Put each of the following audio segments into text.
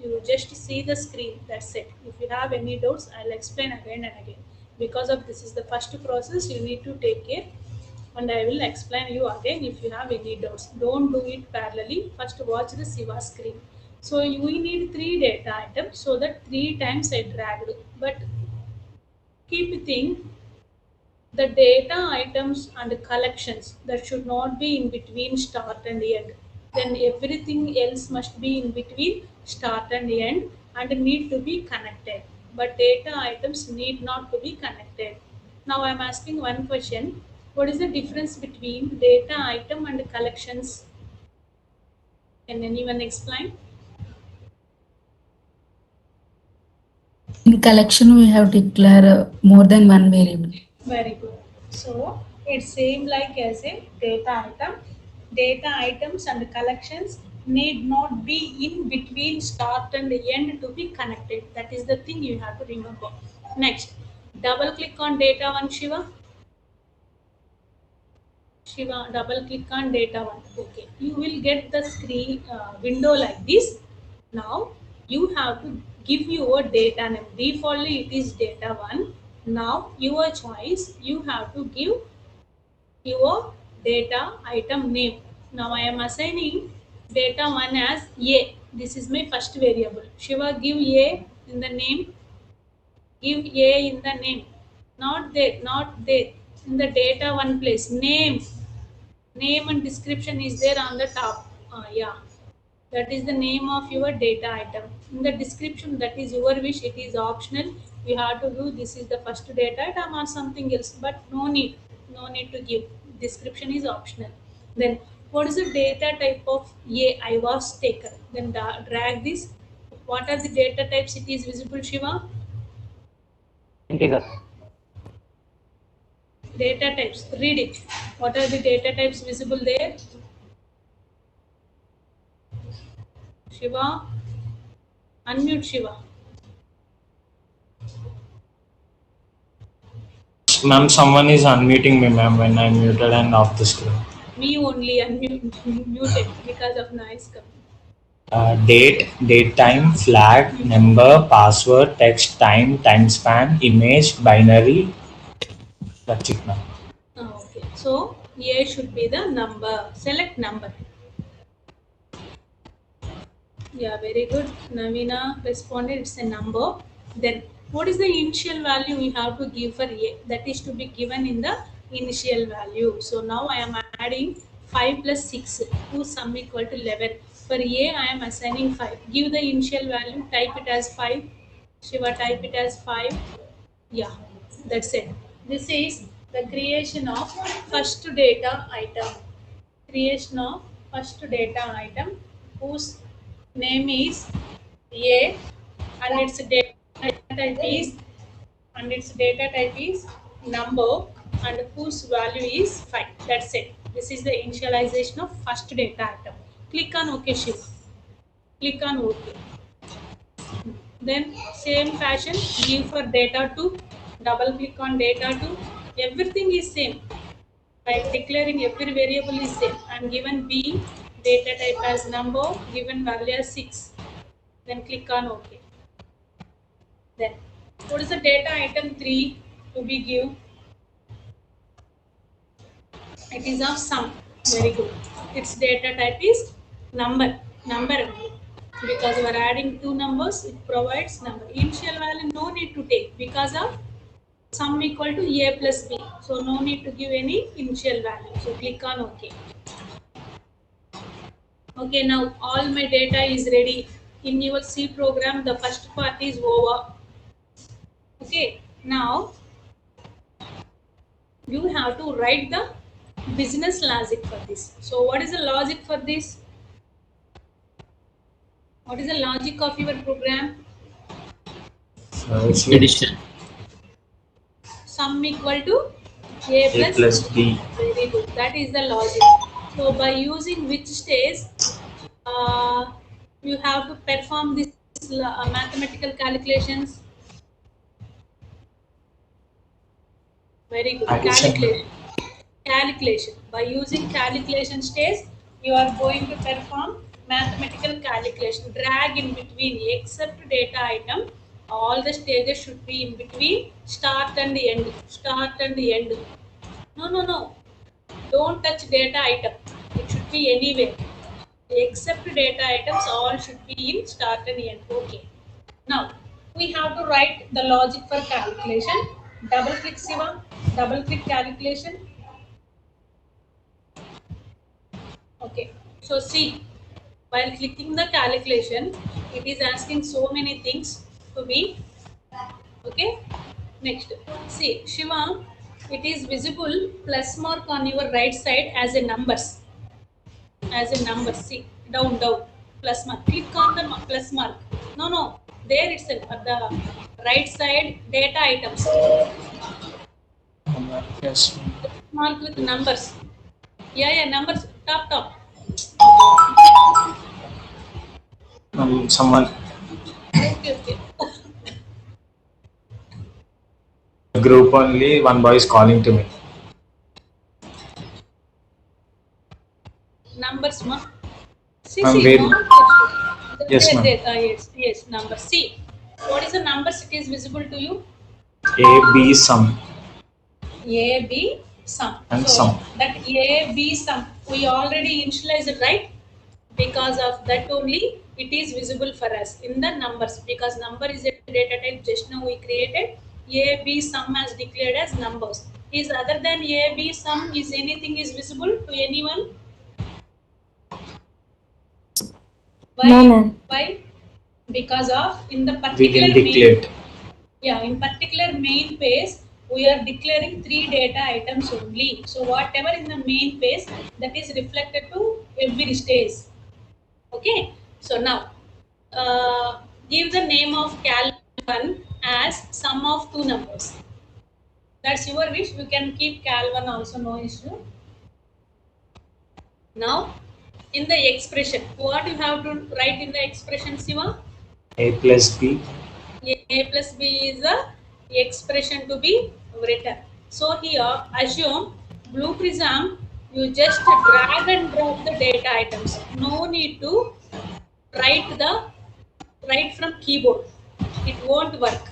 You just see the screen. That's it. If you have any doubts, I'll explain again and again. Because of this is the first process, you need to take care, and I will explain you again if you have any doubts. Don't do it parallelly. First watch the Siva screen. So we need three data items so that three times I dragged. But keep think the data items and collections that should not be in between start and end. Then everything else must be in between start and end and need to be connected. But data items need not to be connected. Now I am asking one question. What is the difference between data item and collections? Can anyone explain? In collection, we have declared more than one variable. Very good. So it's same like as a data item. Data items and collections need not be in between start and end to be connected. That is the thing you have to remember. Next, double click on data one, Shiva. Shiva, double click on data one. Okay, you will get the screen window like this. Now you have to give your data name. Defaultly it is data one. Now your choice. You have to give your data item name. Now I am assigning data one as A. This is my first variable. Shiva, give A in the name. Give A in the name. Not there, not there. In the data one place. Name and description is there on the top. Yeah, that is the name of your data item. In the description, that is your wish, it is optional. You have to do this is the first data item or something else, but no need to give. Description is optional. Then what is the data type of A I was taken? Then drag this. What are the data types it is visible, Shiva? Integer. Data types, read it. What are the data types visible there? Shiva, unmute Shiva. Ma'am, someone is unmuting me, ma'am, when I'm muted and off the screen. Me only muted because of noise coming. Date time, flag, number, password, text, time span, image, binary. That's it, ma'am. Okay. So A should be the number. Select number. Yeah, very good. Navina responded it's a number. Then what is the initial value we have to give for A? That is to be given in the initial value. So now I am adding 5 plus 6 to sum equal to 11. For A I am assigning 5. Give the initial value, type it as 5. Shiva, type it as 5. Yeah, that's it. This is the creation of first data item. Creation of first data item whose name is A and its data type is number and whose value is 5. That's it. This is the initialization of first data item. Click on OK, Shiva. Click on OK. Then same fashion give for data 2, double click on data 2. Everything is same. By declaring every variable is same. I am given B, data type as number, given value as 6. Then click on OK. Then what is the data item 3 to be give? It is of sum. Very good. Its data type is number. Because we are adding two numbers, it provides number. Initial value no need to take because of sum equal to A plus B. So no need to give any initial value. So click on OK. Okay, now all my data is ready. In your C program, the first part is over. Okay, now you have to write the business logic for this. So what is the logic for this? What is the logic of your program? Addition. Sum equal to A plus B. Very good. That is the logic. So by using which stage you have to perform this mathematical calculations. Very good. Addition. Calculation. By using calculation stage, you are going to perform mathematical calculation. Drag in between, except data item. All the stages should be in between start and end. Start and end. No, no, no. Don't touch data item. It should be anywhere. Except data items, all should be in start and end. Okay. Now we have to write the logic for calculation. Double click Siva. Double click calculation. Okay. So see, while clicking the calculation, it is asking so many things to be. Okay. Next, see Shiva, it is visible plus mark on your right side as a numbers. As a number, see down plus mark. Click on the plus mark. No, no, there it's at the right side data items. Yes. Mark with numbers. Yeah, numbers. Top. Someone Okay. group only. One boy is calling to me. Numbers, ma. See, Ma'am, see. wait. No, Yes, ma'am. Yes. Number. See, what is the numbers? It is visible to you. A, B, sum. A, B, sum. And so sum. that A, B, sum, we already initialized it, right? Because of that only it is visible for us in the numbers, because number is a data type. Just now we created A, B, sum as declared as numbers. Is other than A, B, sum, is anything is visible to anyone? Why? No, ma'am. Why? Because of in the We particular can declare. in particular main page, we are declaring 3 data items only. So whatever in the main page, that is reflected to every stage. Okay. So now, give the name of cal1 as sum of 2 numbers. That's your wish. You can keep cal1 also, no issue. Now, in the expression, what you have to write in the expression, Siva? A plus B. A plus B is the expression to be written. So here, assume blue prism, you just drag and drop the data items. No need to write from keyboard. It won't work.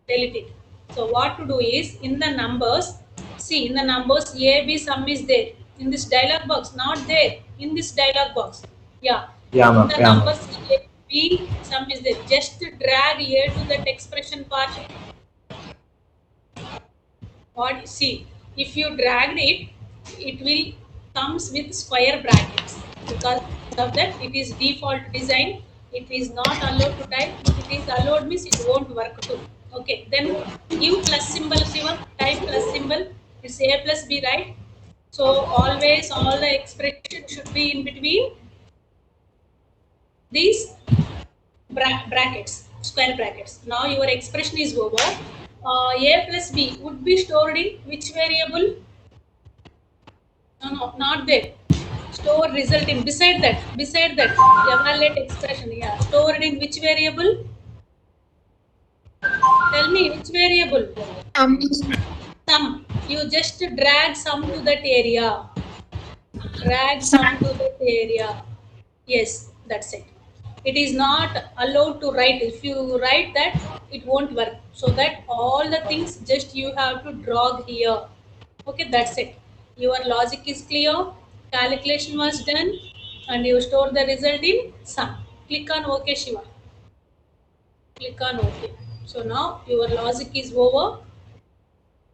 Delete it. So what to do is, in the numbers, see in the numbers A, B, sum is there. In this dialog box, not there. In this dialog box. Yeah. Yeah, In ma'am. the Yeah, numbers A, B, sum is there. Just drag here to that expression part. What see? If you dragged it, it will comes with square brackets. Because of that, it is default design. It is not allowed to type. If it is allowed, means it won't work too. Okay, then give plus symbol, Shiva. Type plus symbol. It's A plus B, right? So always all the expression should be in between these brackets, square brackets. Now your expression is over. A plus B would be stored in which variable? No, not there. Store result in beside that. Evaluate expression. Yeah, stored in which variable? Tell me which variable? Sum. You just drag sum to that area. Drag sum to that area. Yes, that's it. It is not allowed to write. If you write that, it won't work. So that all the things just you have to draw here. Okay, that's it. Your logic is clear. Calculation was done, and you store the result in sum. Click on OK, Shiva. Click on OK. So now your logic is over.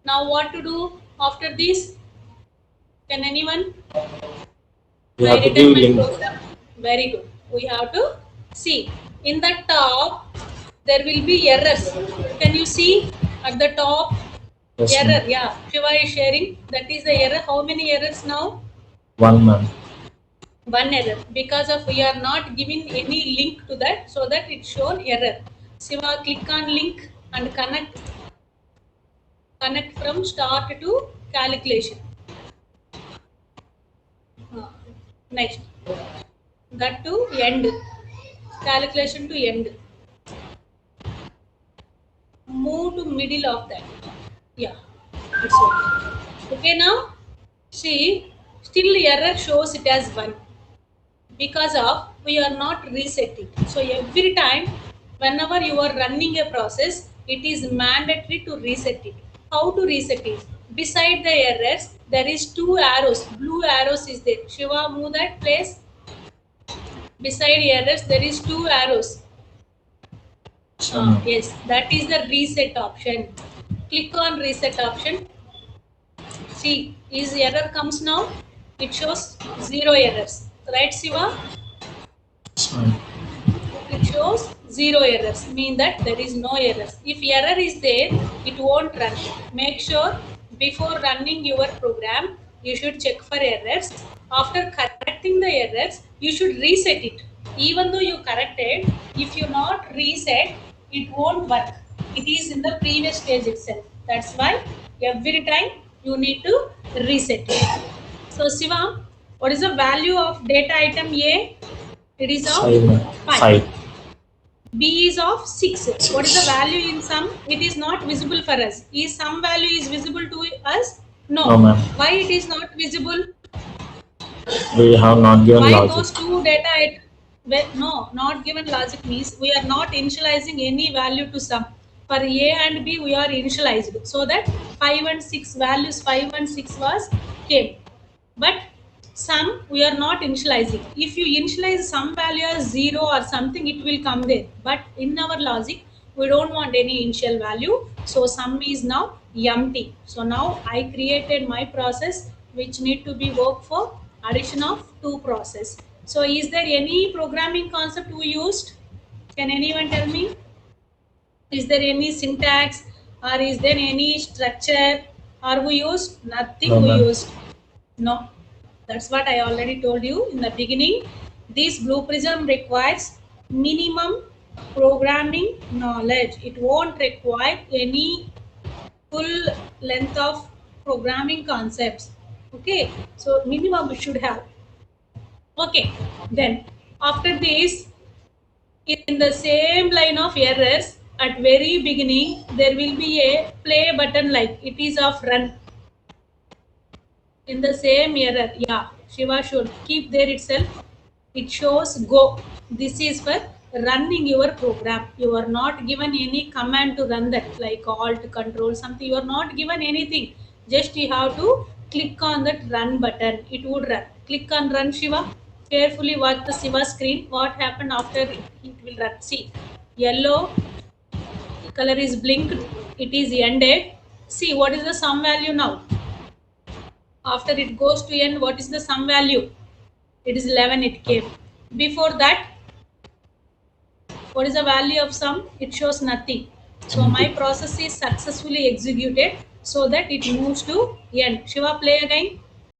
Now what to do after this? Can anyone? We I have to written do my link. program. Very good. We have to see in the top there will be errors. Can you see at the top? Yes, Error. ma'am. Yeah, Shiva is sharing. That is the error. How many errors now? 1, ma'am. 1 error, because of we are not giving any link to that, so that it shown error. Shiva, click on link and connect from start to calculation. Next, that to end, calculation to end. Move to middle of that. Yeah, it's okay. Okay, now see, still error shows it as 1. because of we are not resetting. So every time whenever you are running a process, it is mandatory to reset it. How to reset it? Beside the errors, there is two arrows. Blue arrows is there. Shiva, move that place. Beside errors, there is two arrows. Yes, that is the reset option. Click on reset option. See, is error comes now? It shows 0 errors. Right, Shiva? It shows 0 errors, mean that there is no errors. If error is there, it won't run. Make sure before running your program, you should check for errors. After correcting the errors, you should reset it. Even though you corrected, if you not reset, it won't work. It is in the previous stage itself. That's why every time you need to reset it. So Shiva, what is the value of data item A? It is of 5. B is of 6. What is the value in sum? It is not visible for us. Is some value is visible to us? No. No, ma'am. Why it is not visible? We have not given Why logic. those two data? No, not given logic means we are not initializing any value to sum. For A and B, we are initialized so that 5 and 6 values 5 and 6 was came. But sum we are not initializing. If you initialize some value as 0 or something, it will come there. But in our logic, we don't want any initial value. So sum is now empty. So now I created my process which need to be worked for addition of two process. So is there any programming concept we used? Can anyone tell me? Is there any syntax or is there any structure? Are we used? Nothing No, we ma'am. used. No. That's what I already told you in the beginning. This Blue Prism requires minimum programming knowledge. It won't require any full length of programming concepts. Okay, so minimum we should have. Okay, then after this, in the same line of errors, at very beginning there will be a play button like it is of run. In the same error, yeah, Shiva should keep there itself. It shows go. This is for running your program. You are not given any command to run that, like alt control something. You are not given anything. Just you have to click on that run button. It would run. Click on run, Shiva. Carefully watch the Shiva screen. What happened after it will run? See, yellow color is blinked. It is ended. See what is the sum value now? After it goes to end, what is the sum value? It is 11, it came. Before that, what is the value of sum? It shows nothing. So my process is successfully executed so that it moves to end. Shiva, play again.